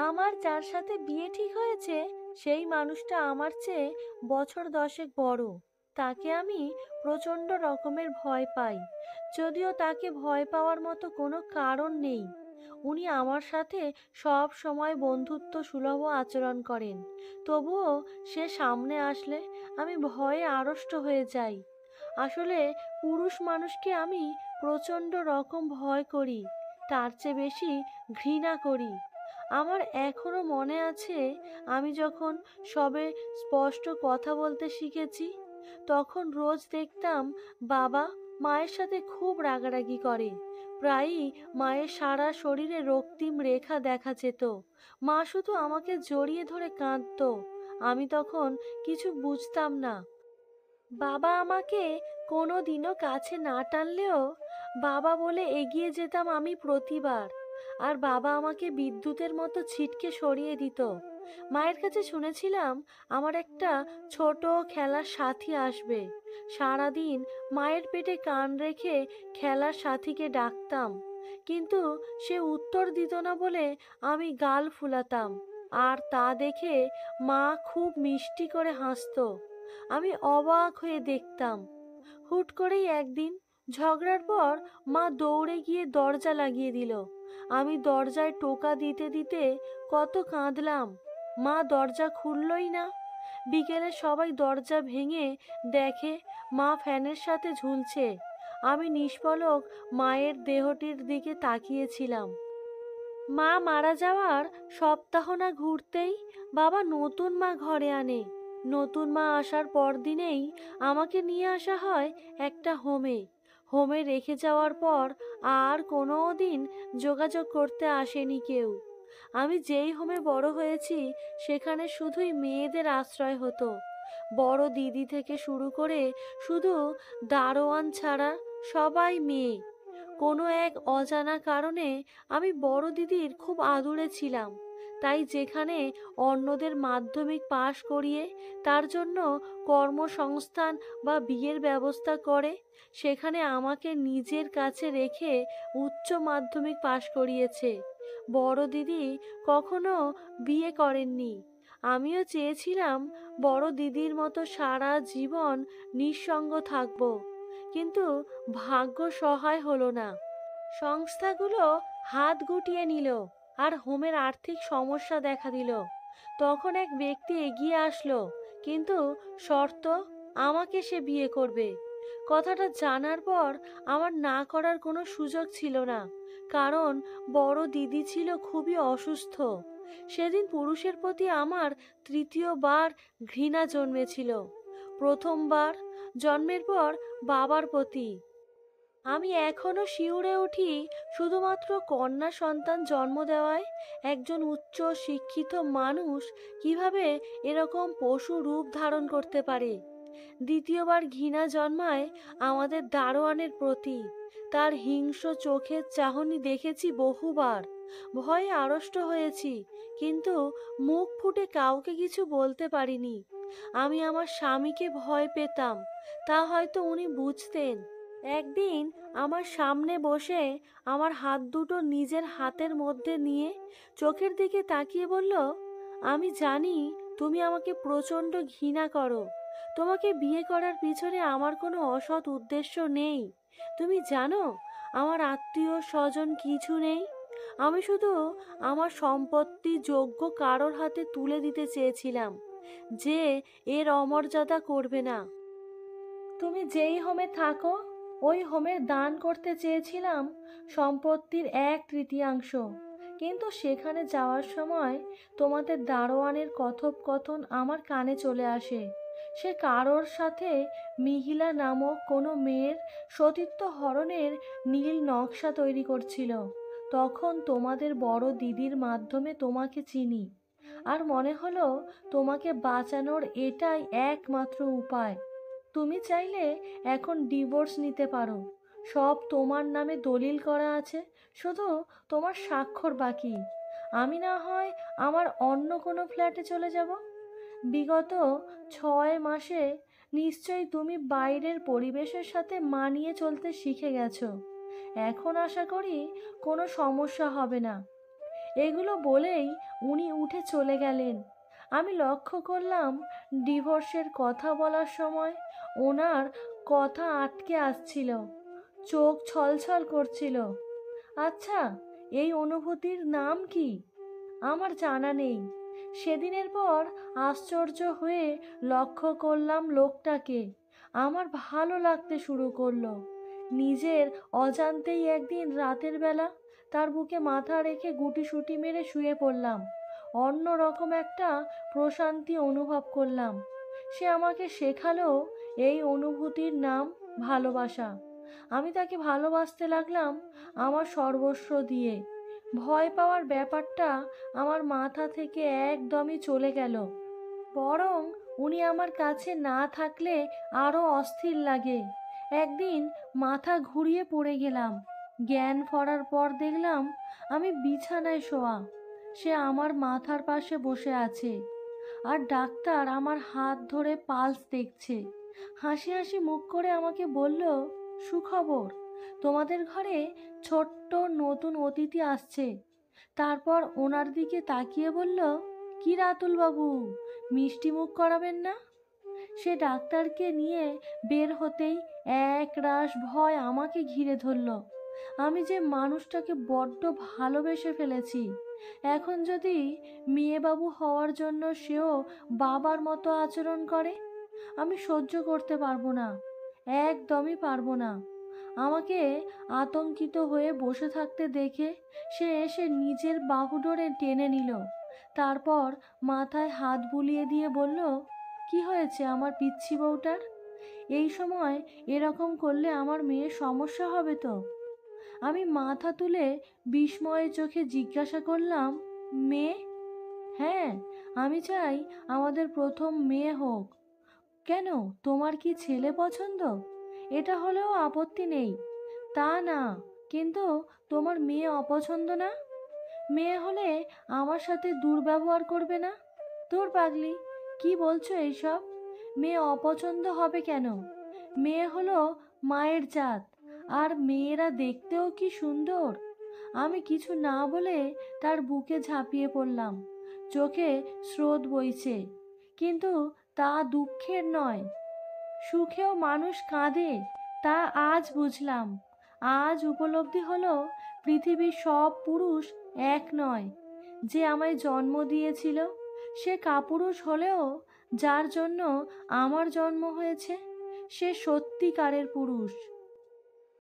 আমার যার সাথে বিয়ে ঠিক হয়েছে সেই মানুষটা আমার চেয়ে বছর 10 বড়। তাকে আমি প্রচণ্ড রকমের ভয় পাই, যদিও তাকে ভয় পাওয়ার মতো কোনো কারণ নেই। উনি আমার সাথে সব সময় বন্ধুত্ব সুলভ আচরণ করেন, তবুও সে সামনে আসলে আমি ভয়ে আড়ষ্ট হয়ে যাই। আসলে পুরুষ মানুষকে আমি প্রচণ্ড রকম ভয় করি, তার চেয়ে বেশি ঘৃণা করি। আমার এখনো মনে আছে, আমি যখন সবে স্পষ্ট কথা বলতে শিখেছি, তখন রোজ দেখতাম বাবা মায়ের সাথে খুব রাগারাগি করে। প্রায়ই মায়ের সারা শরীরে রক্তিম রেখা দেখা যেত। মা শুধু আমাকে জড়িয়ে ধরে কাঁদতো। আমি তখন কিছু বুঝতাম না। বাবা আমাকে কোনো দিনও কাছে না টানলেও বাবা বলে এগিয়ে যেতাম আমি প্রতিবার। আর বাবা আমাকে বিদ্যুতের মতো ছিটকে সরিয়ে দিত। মায়ের কাছে শুনেছিলাম আমার একটা ছোট খেলার সাথী আসবে। সারাদিন মায়ের পেটে কান রেখে খেলার সাথীকে ডাকতাম, কিন্তু সে উত্তর দিত না বলে আমি গাল ফুলাতাম। আর তা দেখে মা খুব মিষ্টি করে হাসতো। আমি অবাক হয়ে দেখতাম। হুট করেই একদিন ঝগড়ার পর মা দৌড়ে গিয়ে দরজা লাগিয়ে দিল। আমি দরজায় টোকা দিতে দিতে কত কাঁদলাম, মা দরজা খুললই না। বিকেলে সবাই দরজা ভেঙে দেখে মা ফ্যানের সাথে ঝুলছে। আমি নিষ্পলক মায়ের দেহটির দিকে তাকিয়েছিলাম। মা মারা যাওয়ার সপ্তাহ না ঘুরতেই বাবা নতুন মা ঘরে আনে। নতুন মা আসার পর দিনেই আমাকে নিয়ে আসা হয় একটা হোমে। হোমে রেখে যাওয়ার পর আর কোনো দিন যোগাযোগ করতে আসেনি কেউ। আমি যেই হোমে বড় হয়েছি সেখানে শুধুই মেয়েদের আশ্রয় হতো। বড় দিদি থেকে শুরু করে শুধু দারোয়ান ছাড়া সবাই মেয়ে। কোনো এক অজানা কারণে আমি বড় দিদির খুব আদুরে ছিলাম। তাই যেখানে অন্যদের মাধ্যমিক পাশ করিয়ে তার জন্য কর্মসংস্থান বা বিয়ের ব্যবস্থা করে, সেখানে আমাকে নিজের কাছে রেখে উচ্চ মাধ্যমিক পাশ করিয়েছে। বড় দিদি কখনো বিয়ে করেননি। আমিও চেয়েছিলাম বড় দিদির মতো সারা জীবন নিঃসঙ্গ থাকব, কিন্তু ভাগ্য সহায় হলো না। সংস্থাগুলো হাত গুটিয়ে নিল আর হোমের আর্থিক সমস্যা দেখা দিল। তখন এক ব্যক্তি এগিয়ে আসলো, কিন্তু শর্ত, আমাকে সে বিয়ে করবে। কথাটা জানার পর আমার না করার কোনো সুযোগ ছিল না, কারণ বড় দিদি ছিল খুবই অসুস্থ। সেদিন পুরুষের প্রতি আমার তৃতীয়বার ঘৃণা জন্মেছিল। প্রথমবার জন্মের পর বাবার প্রতি। আমি এখনো শিউরে উঠি শুধুমাত্র কন্যা সন্তান জন্ম দেওয়ায়। একজন উচ্চ শিক্ষিত মানুষ কিভাবে এরকম পশু রূপ ধারণ করতে পারে? দ্বিতীয়বার ঘৃণা জন্মায় আমাদের দারোয়ানের প্রতি। তার হিংস্র চোখের চাহনি দেখেছি বহুবার। ভয়ে আড়ষ্ট হয়েছি, কিন্তু মুখ ফুটে কাউকে কিছু বলতে পারিনি। আমি আমার স্বামীকে ভয় পেতাম, তা হয়তো উনি বুঝতেন। একদিন আমার সামনে বসে আমার হাত দুটো নিজের হাতের মধ্যে নিয়ে চোখের দিকে তাকিয়ে বলল, আমি জানি তুমি আমাকে প্রচণ্ড ঘৃণা করো। তোমাকে বিয়ে করার পিছনে আমার কোনো অসৎ উদ্দেশ্য নেই। তুমি জানো আমার আত্মীয় স্বজন কিছু নেই। আমি শুধু আমার সম্পত্তি যোগ্য কারোর হাতে তুলে দিতে চেয়েছিলাম, যে এর অমর্যাদা করবে না। তুমি যেই হোমে থাকো ওই হোমের দান করতে চেয়েছিলাম সম্পত্তির 1/3। কিন্তু সেখানে যাওয়ার সময় তোমাদের দারোয়ানের কথোপকথন আমার কানে চলে আসে। সে কারোর সাথে মিহিলা নামক কোনো মেয়ের সতীত্ব হরণের নীল নকশা তৈরি করছিল। তখন তোমাদের বড় দিদির মাধ্যমে তোমাকে চিনি, আর মনে হলো তোমাকে বাঁচানোর এটাই একমাত্র উপায়। তুমি চাইলে এখন ডিভোর্স নিতে পারো। সব তোমার নামে দলিল করা আছে, শুধু তোমার স্বাক্ষর বাকি। আমি না হয় আমার অন্য কোনো ফ্ল্যাটে চলে যাব। বিগত 6 মাসে নিশ্চয়ই তুমি বাইরের পরিবেশের সাথে মানিয়ে চলতে শিখে গেছো। এখন আশা করি কোনো সমস্যা হবে না। এগুলো বলেই উনি উঠে চলে গেলেন। আমি লক্ষ্য করলাম ডিভোর্সের কথা বলার সময় ওনার কথা আটকে আসছিল, চোখ ছলছল করছিল। আচ্ছা, এই অনুভূতির নাম কি? আমার জানা নেই। সেদিনের পর আশ্চর্য হয়ে লক্ষ্য করলাম লোকটাকে। আমার ভালো লাগতে শুরু করলো। নিজের অজান্তেই একদিন রাতের বেলা তার বুকে মাথা রেখে গুটিসুটি মেরে শুয়ে পড়লাম। অন্য রকম একটা প্রশান্তি অনুভব করলাম। সে আমাকে শেখালো এই অনুভূতির নাম ভালোবাসা। আমি তাকে ভালোবাসতে লাগলাম আমার সর্বস্ব দিয়ে। ভয় পাওয়ার ব্যাপারটা আমার মাথা থেকে একদমই চলে গেল। বরং উনি আমার কাছে না থাকলে আরো অস্থির লাগে। একদিন মাথা ঘুরিয়ে পড়ে গেলাম। জ্ঞান ফেরার পর দেখলাম আমি বিছানায় শোয়া। সে আমার মাথার পাশে বসে আছে, আর ডাক্তার আমার হাত ধরে পালস দেখছে। হাসি হাসি মুখ করে আমাকে বলল, সুখবর, তোমাদের ঘরে ছোট্ট নতুন অতিথি আসছে। তারপর ওনার দিকে তাকিয়ে বলল, কি রাতুল বাবু, মিষ্টি মুখ করাবেন না? সে ডাক্তারকে নিয়ে বের হতেই এক রাশ ভয় আমাকে ঘিরে ধরল। আমি যে মানুষটাকে বড্ড ভালোবেসে ফেলেছি, এখন যদি মেয়েবাবু হওয়ার জন্য সেও বাবার মতো আচরণ করে, আমি সহ্য করতে পারবো না, একদমই পারবো না। আমাকে আতঙ্কিত হয়ে বসে থাকতে দেখে সে এসে নিজের বাহু ধরে টেনে নিল। তারপর মাথায় হাত বুলিয়ে দিয়ে বলল, কি হয়েছে আমার পিচ্ছি বউটার? এই সময় এরকম করলে আমার মেয়ের সমস্যা হবে তো? আমি মাথা তুলে বিস্ময়ের চোখে জিজ্ঞাসা করলাম, মেয়ে? হ্যাঁ, আমি চাই আমাদের প্রথম মেয়ে হোক। কেন, তোমার কি ছেলে পছন্দ? এটা হলেও আপত্তি নেই। তা না, কিন্তু তোমার মেয়ে অপছন্দ না? মেয়ে হলে আমার সাথে দুর্ব্যবহার করবে না? তোর পাগলি, কি বলছো এইসব? মেয়ে অপছন্দ হবে কেন? মেয়ে হলো মায়ের জাত, আর মেয়েরা দেখতেও কি সুন্দর। আমি কিছু না বলে তার বুকে ঝাঁপিয়ে পড়লাম। চোখে স্রোত বইছে, কিন্তু তা দুঃখের নয়। সুখেও মানুষ কাঁদে, তা আজ বুঝলাম। আজ উপলব্ধি হলো পৃথিবীর সব পুরুষ এক নয়। যে আমায় জন্ম দিয়েছিল সে কাপুরুষ হলেও যার জন্য আমার জন্ম হয়েছে সে সত্যিকারের পুরুষ।